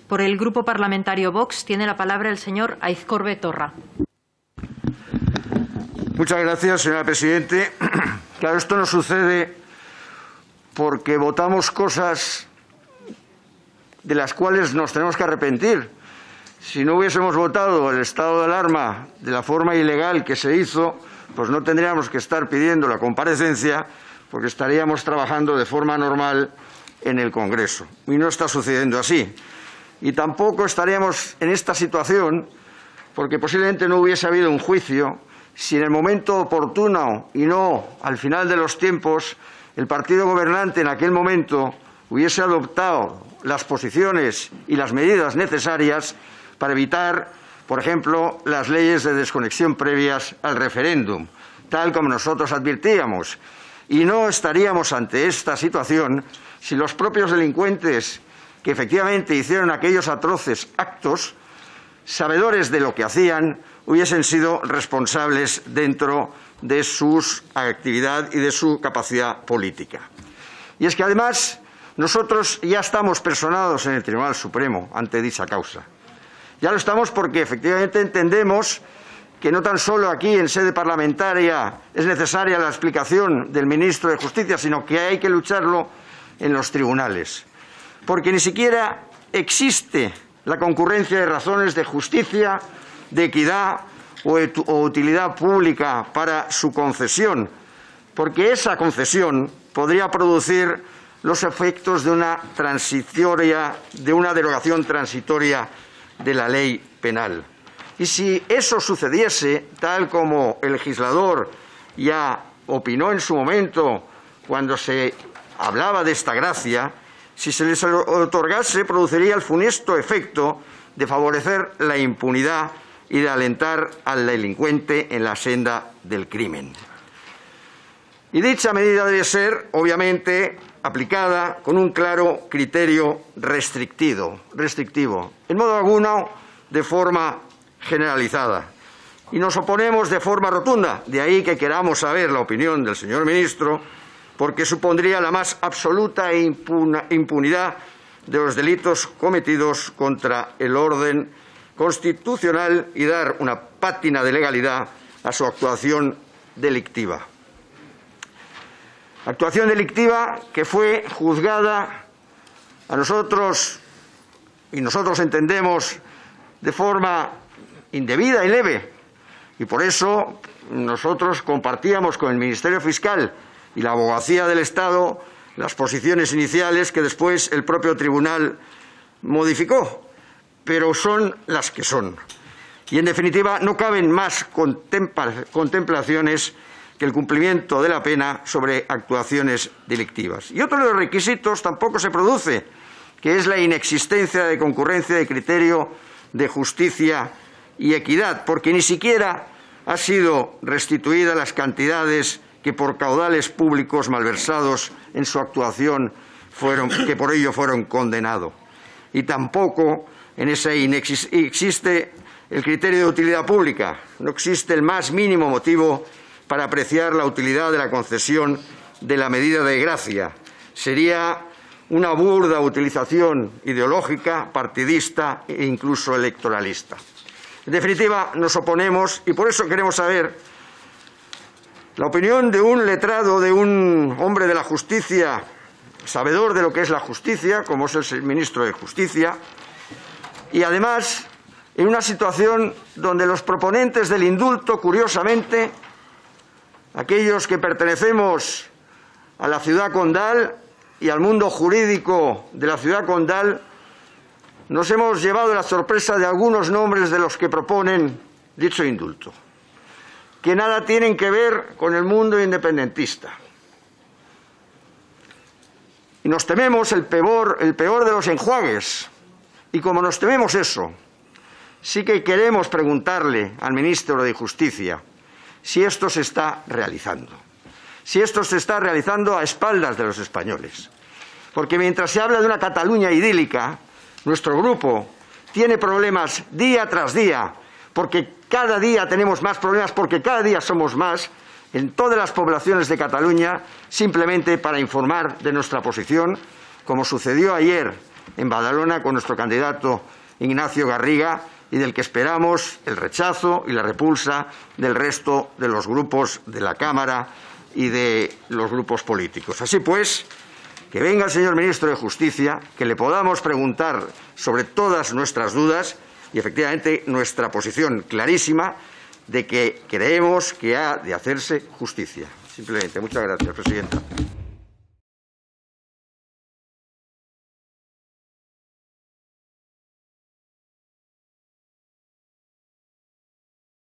Por el Grupo Parlamentario Vox tiene la palabra el señor Aizcorbe Torra. Muchas gracias, señora Presidente. Claro, esto no sucede porque votamos cosas de las cuales nos tenemos que arrepentir. Si no hubiésemos votado el estado de alarma de la forma ilegal que se hizo, pues no tendríamos que estar pidiendo la comparecencia porque estaríamos trabajando de forma normal en el Congreso. Y no está sucediendo así. Y tampoco estaríamos en esta situación porque posiblemente no hubiese habido un juicio si en el momento oportuno y no al final de los tiempos el partido gobernante en aquel momento hubiese adoptado las posiciones y las medidas necesarias para evitar, por ejemplo, las leyes de desconexión previas al referéndum, tal como nosotros advertíamos. Y no estaríamos ante esta situación si los propios delincuentes que efectivamente hicieron aquellos atroces actos, sabedores de lo que hacían, hubiesen sido responsables dentro de su actividad y de su capacidad política. Y es que además nosotros ya estamos personados en el Tribunal Supremo ante dicha causa. Ya lo estamos porque efectivamente entendemos que no tan solo aquí en sede parlamentaria es necesaria la explicación del ministro de Justicia, sino que hay que lucharlo en los tribunales. Porque ni siquiera existe la concurrencia de razones de justicia, de equidad o utilidad pública para su concesión, porque esa concesión podría producir los efectos de una derogación transitoria de la ley penal. Y si eso sucediese, tal como el legislador ya opinó en su momento cuando se hablaba de esta gracia, si se les otorgase, produciría el funesto efecto de favorecer la impunidad y de alentar al delincuente en la senda del crimen. Y dicha medida debe ser, obviamente, aplicada con un claro criterio restrictivo, en modo alguno de forma generalizada. Y nos oponemos de forma rotunda, de ahí que queramos saber la opinión del señor ministro, porque supondría la más absoluta impunidad de los delitos cometidos contra el orden constitucional y dar una pátina de legalidad a su actuación delictiva. Actuación delictiva que fue juzgada a nosotros, y nosotros entendemos de forma indebida y leve, y por eso nosotros compartíamos con el Ministerio Fiscal y la Abogacía del Estado las posiciones iniciales que después el propio tribunal modificó, pero son las que son. Y en definitiva no caben más contemplaciones que el cumplimiento de la pena sobre actuaciones delictivas. Y otro de los requisitos tampoco se produce, que es la inexistencia de concurrencia de criterio de justicia y equidad, porque ni siquiera ha sido restituidas las cantidades que por caudales públicos malversados en su actuación que por ello fueron condenados. Y tampoco en esa existe el criterio de utilidad pública. No existe el más mínimo motivo para apreciar la utilidad de la concesión de la medida de gracia. Sería una burda utilización ideológica, partidista e incluso electoralista. En definitiva, nos oponemos y por eso queremos saber la opinión de un letrado, de un hombre de la justicia, sabedor de lo que es la justicia, como es el ministro de Justicia, y además en una situación donde los proponentes del indulto, curiosamente, aquellos que pertenecemos a la ciudad condal y al mundo jurídico de la ciudad condal, nos hemos llevado la sorpresa de algunos nombres de los que proponen dicho indulto, que nada tienen que ver con el mundo independentista. Y nos tememos el peor de los enjuagues. Y como nos tememos eso, sí que queremos preguntarle al ministro de Justicia si esto se está realizando. Si esto se está realizando a espaldas de los españoles. Porque mientras se habla de una Cataluña idílica, nuestro grupo tiene problemas día tras día, porque cada día tenemos más problemas, porque cada día somos más en todas las poblaciones de Cataluña, simplemente para informar de nuestra posición, como sucedió ayer en Badalona con nuestro candidato Ignacio Garriga y del que esperamos el rechazo y la repulsa del resto de los grupos de la Cámara y de los grupos políticos. Así pues, que venga el señor ministro de Justicia, que le podamos preguntar sobre todas nuestras dudas y, efectivamente, nuestra posición clarísima de que creemos que ha de hacerse justicia. Simplemente. Muchas gracias, presidenta.